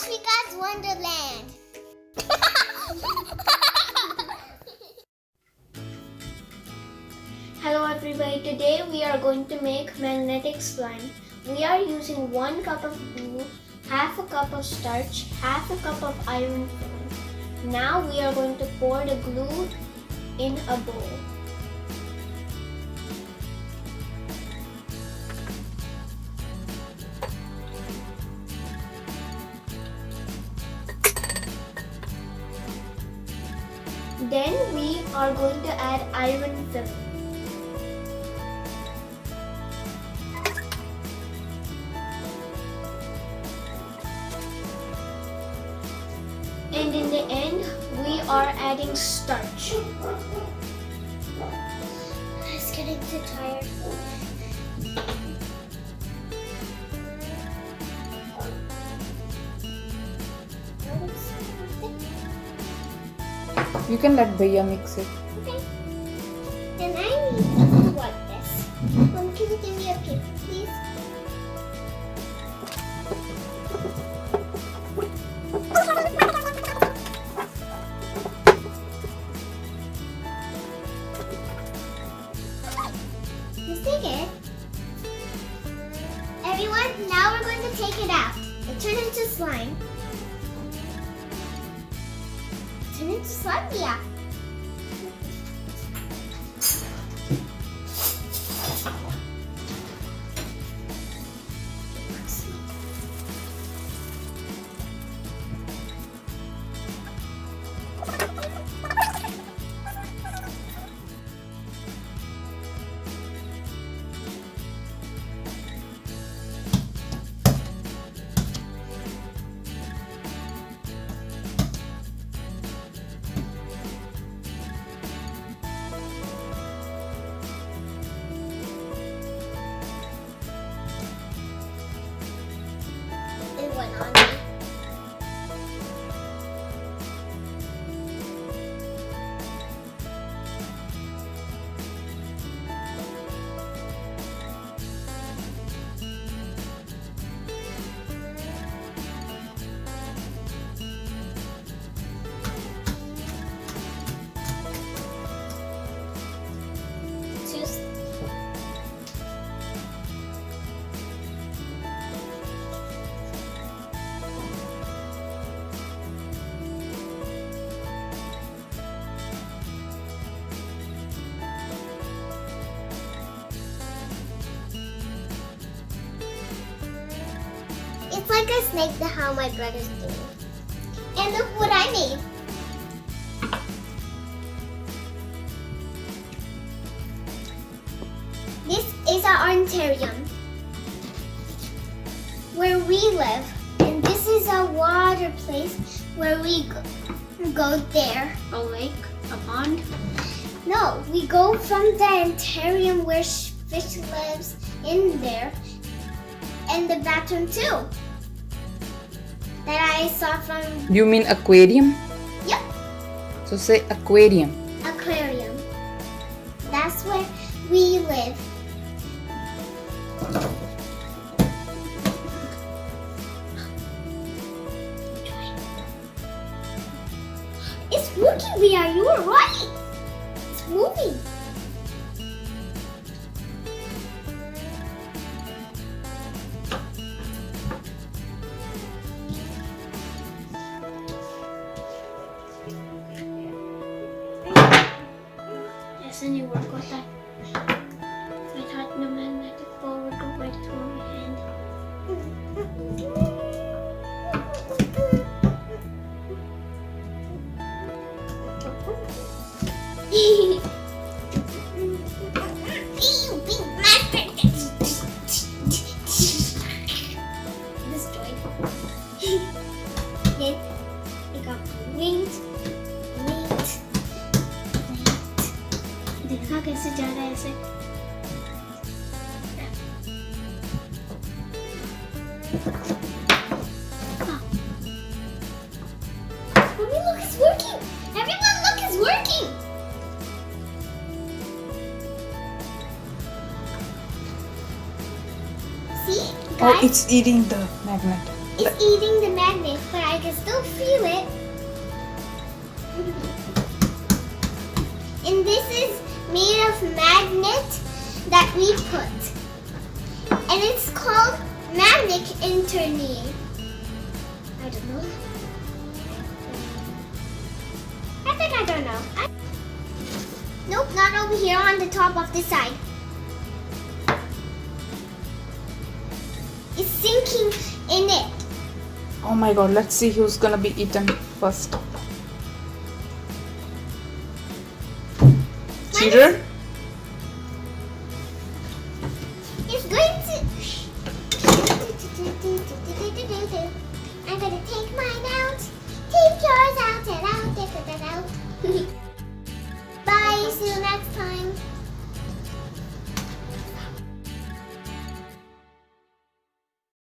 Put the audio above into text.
Aashwika's Wonderland. Hello everybody, today we are going to make magnetic slime. We are using 1 cup of glue, half a cup of starch, half a cup of iron filling. Now we are going to pour the glue in a bowl. Then we are going to add iron filling. And in the end, we are adding starch. It's getting too tired. You can let Bhaiya mix it. Okay. And I need to wipe this. Mom, can you give me a paper, please? Just take it. Everyone, now we're going to take it out. It turned into slime. Turn into slime, yeah. It went on me. It's like a snake that how my brother's doing. And look what I made. This is our Ontario, where we live. And this is a water place where we go there. A lake, a pond. No, we go from the Ontario where fish lives in there. And the bathroom too. That I saw from You mean aquarium? Yep, So say aquarium. aquarium. That's where we live. It's working, Via. You were right. It's moving. Doesn't it work with that? I thought the magnetic ball would go right through my hand. Destroyed. Then it got wings. देखा कैसे जा रहा है ऐसे? Mommy, look, it's working. Everyone, look, it's working. See, Oh, guys, it's eating the magnet. is eating the magnet, but I can still feel it. And this is made of magnet that we put. And it's called magnet interning. I don't know. I don't know. Nope, not over here on the top of this side. It's sinking in it. Oh my god, let's see who's gonna be eaten first. Cheater?